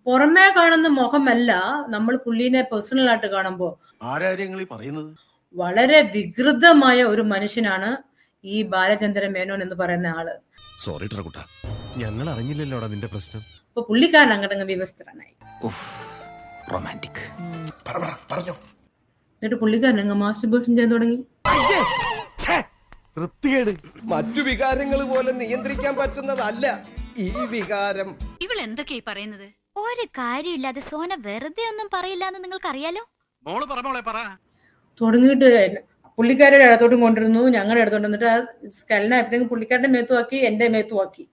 പുറമേ കാണുന്ന മുഖമല്ല നമ്മൾ പുള്ളിനെ പേഴ്സണൽ ആയിട്ട് കാണുമ്പോ പറയുന്നത് വളരെ വികൃതമായ ഒരു മനുഷ്യനാണ് ഈ ബാലചന്ദ്രൻ മേനോൻ എന്ന് പറയുന്ന ആള്. സോറി ട്രകുട്ട, ഞങ്ങൾ അറിഞ്ഞില്ലല്ലോടാ നിന്റെ പ്രശ്നം. അപ്പൊ പുള്ളിക്കാരൻ അങ്ങോട്ടങ്ങ് വിവസ്ത്രനായി. റൊമാൻറ്റിക് പറഞ്ഞോ. എന്നിട്ട് പുള്ളിക്കാരൻ അങ്ങ് മാസ്റ്റർബേഷൻ ചെയ്യാൻ തുടങ്ങി. മറ്റു വികാരങ്ങൾ പോലെ നിയന്ത്രിക്കാൻ പറ്റുന്നതല്ല ഈ വികാരം. ഇവൾ എന്തൊക്കെയാ പറയുന്നത്? ഒരു കാര്യമില്ലാതെ സോന വെറുതെ ഒന്നും പറയില്ല എന്ന് നിങ്ങൾക്ക് അറിയാലോ. തുടങ്ങിയിട്ട് പുള്ളിക്കാരുടെ ഇടത്തോട്ടും കൊണ്ടിരുന്നു, ഞങ്ങളുടെ ഇടത്തോട്ട് വന്നിട്ട് ആ സ്കലനായപ്പോഴത്തേക്കും പുള്ളിക്കാരുടെ മേത്തുവാക്കി, എന്റെ മേത്തുവാക്കി.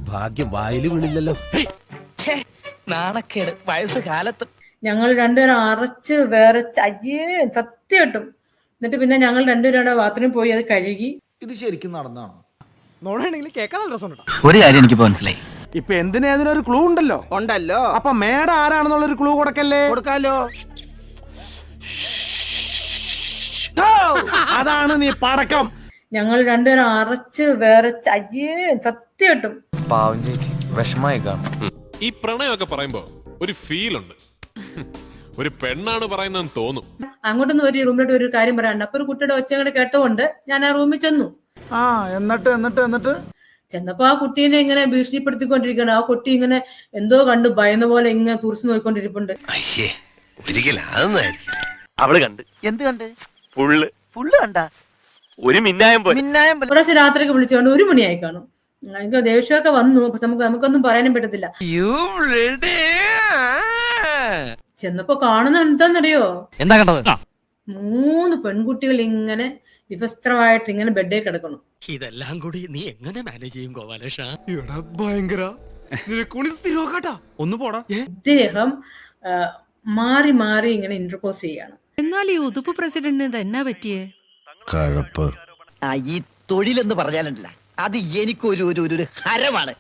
ഭാഗ്യം വായില് വീണില്ലല്ലോ. നാണക്കേട് വയസ്സ് കാലത്ത്. ഞങ്ങൾ രണ്ടുപേരും അറച്ച് വേറച്ച് അയ്യേ സത്യം കിട്ടും. എന്നിട്ട് പിന്നെ ഞങ്ങൾ രണ്ടുപേരുടെ ബാത്റൂമിൽ പോയി അത് കഴുകി. ഇത് ശരിക്കും നടന്നാണോ? നോടാണെങ്കിൽ കേൾക്കാൻ നല്ല രസമുണ്ട്. ഒരു കാര്യം എനിക്ക് മനസ്സിലായി. ഇപ്പൊ എന്തിനൊരു ക്ലൂ ഉണ്ടല്ലോ. അപ്പൊ മേഡം ആരാണെന്നുള്ളൊരു ക്ലൂ കൊടുക്കാലോ. അതാണ് നീ പടക്കം. ഞങ്ങൾ രണ്ടുപേരും അറച്ച് വേറച്ച് അയ്യേ സത്യം കിട്ടും. പാവം ചേച്ചി വിഷമായി കാണും. ഈ പ്രണയമൊക്കെ പറയുമ്പോ ഒരു ഫീൽ ഉണ്ട്. ഒരു പെണ്ണാണ് പറയുന്നതെന്ന് തോന്നും. അങ്ങോട്ടൊന്നും ഒരു റൂമിലോട്ട് ഒരു കാര്യം പറയാണ്ട്. അപ്പൊ ഒരു കുട്ടിയുടെ ഒച്ചങ്ങടെ കേട്ടുകൊണ്ട് ഞാൻ ആ റൂമിൽ ചെന്നു. എന്നിട്ട് ചെന്നപ്പോ ആ കുട്ടീനെ ഇങ്ങനെ ഭീഷണിപ്പെടുത്തിക്കൊണ്ടിരിക്കണം. ആ കുട്ടി ഇങ്ങനെ എന്തോ കണ്ട് ഭയന്ന പോലെ ഇങ്ങനെ തുറച്ചു നോക്കിക്കൊണ്ടിരിപ്പുണ്ട്. അവള് കണ്ട്. എന്ത് കണ്ട്? പുള്ള് കണ്ട ഒരു മിന്നായം പോലെ. പ്രാവശ്യം രാത്രിയൊക്കെ വിളിച്ചുകൊണ്ട് 1 മണിയായി കാണും. എനിക്ക് ദേഷ്യമൊക്കെ വന്നു. നമുക്കൊന്നും പറയാനും പറ്റത്തില്ല. ചെന്നപ്പോ കാണുന്ന എന്താന്നറിയോ? എന്താ കണ്ടത്? 3 പെൺകുട്ടികൾ ഇങ്ങനെ വിവസ്ത്രമായിട്ട് ഇങ്ങനെ ബെഡേ കിടക്കണം. ഇതെല്ലാം കൂടി നീ എങ്ങനെ മാനേജ് ചെയ്യും ഗോപാലേഷ? ഒന്ന് പോടാ. ഇദ്ദേഹം മാറി മാറി ഇങ്ങനെ ഇന്റർപോസ് ചെയ്യാണ്. എന്നാൽ ഈ ഉതുപ്പ് പ്രസിഡന്റിന് തന്നെ പറ്റിയേ കഴപ്പ്. ഈ തൊഴിലെന്ന് പറഞ്ഞാലുണ്ടല്ല, അത് എനിക്കൊരു ഹരമാണ്.